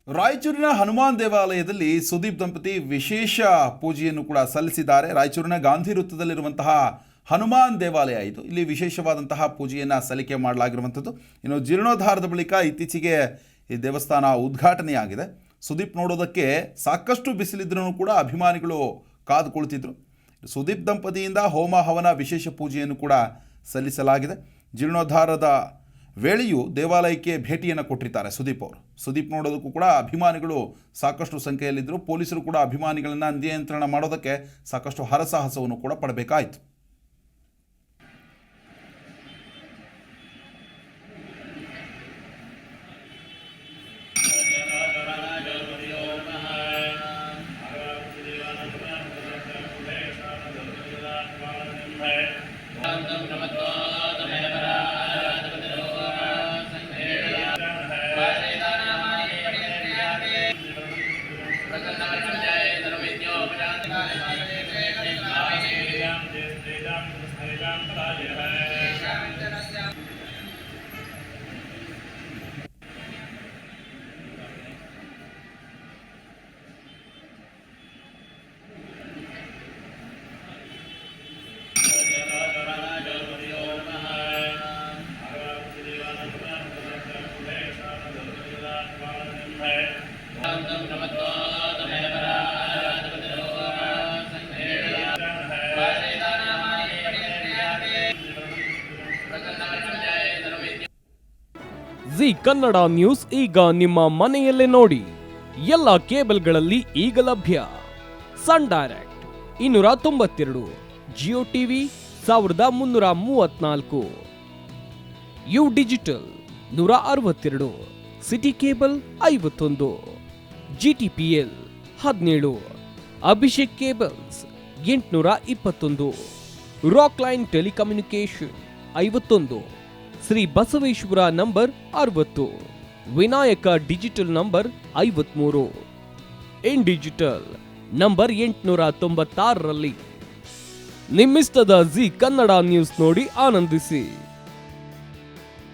ರಾಯಚೂರಿನ ಹನುಮಾನ್ ದೇವಾಲಯದಲ್ಲಿ ಸುದೀಪ್ ದಂಪತಿ ವಿಶೇಷ ಪೂಜೆಯನ್ನು ಕೂಡ ಸಲ್ಲಿಸಿದ್ದಾರೆ. ರಾಯಚೂರಿನ ಗಾಂಧಿ ವೃತ್ತದಲ್ಲಿರುವಂತಹ ಹನುಮಾನ್ ದೇವಾಲಯ ಇದು. ಇಲ್ಲಿ ವಿಶೇಷವಾದಂತಹ ಪೂಜೆಯನ್ನು ಸಲ್ಲಿಕೆ ಮಾಡಲಾಗಿರುವಂಥದ್ದು. ಇನ್ನು ಜೀರ್ಣೋದ್ಧಾರದ ಬಳಿಕ ಇತ್ತೀಚೆಗೆ ಈ ದೇವಸ್ಥಾನ ಉದ್ಘಾಟನೆಯಾಗಿದೆ. ಸುದೀಪ್ ನೋಡೋದಕ್ಕೆ ಸಾಕಷ್ಟು ಬಿಸಿಲಿದ್ರೂ ಕೂಡ ಅಭಿಮಾನಿಗಳು ಕಾದು ಕುಳಿತಿದ್ರು. ಸುದೀಪ್ ದಂಪತಿಯಿಂದ ಹೋಮ ಹವನ ವಿಶೇಷ ಪೂಜೆಯನ್ನು ಕೂಡ ಸಲ್ಲಿಸಲಾಗಿದೆ. ಜೀರ್ಣೋದ್ಧಾರದ ವೇಳೆಯೂ ದೇವಾಲಯಕ್ಕೆ ಭೇಟಿಯನ್ನು ಕೊಟ್ಟಿರ್ತಾರೆ ಸುದೀಪ್ ಅವರು. ಸುದೀಪ್ ನೋಡೋದಕ್ಕೂ ಕೂಡ ಅಭಿಮಾನಿಗಳು ಸಾಕಷ್ಟು ಸಂಖ್ಯೆಯಲ್ಲಿದ್ದರು. ಪೊಲೀಸರು ಕೂಡ ಅಭಿಮಾನಿಗಳನ್ನು ನಿಯಂತ್ರಣ ಮಾಡೋದಕ್ಕೆ ಸಾಕಷ್ಟು ಹರಸಾಹಸವನ್ನು ಕೂಡ ಪಡಬೇಕಾಯಿತು. ಜಿ ಕನ್ನಡ ನ್ಯೂಸ್ ಈಗ ನಿಮ್ಮ ಮನೆಯಲ್ಲೇ ನೋಡಿ. ಎಲ್ಲ ಕೇಬಲ್ಗಳಲ್ಲಿ ಈಗ ಲಭ್ಯ. Sun Direct 292, Jio TV 1334, U Digital 162, City Cable 51, GTPL 17, Abhishek cables 821, Rock Line telecommunication 51, Shri Basaveshwara number 60, Vinayaka digital number 53, In Digital number 896ರಲ್ಲಿ ನಿಮ್ಮಿಸ್ತದ ಜಿ ಕನ್ನಡ ನ್ಯೂಸ್ ನೋಡಿ ಆನಂದಿಸಿ.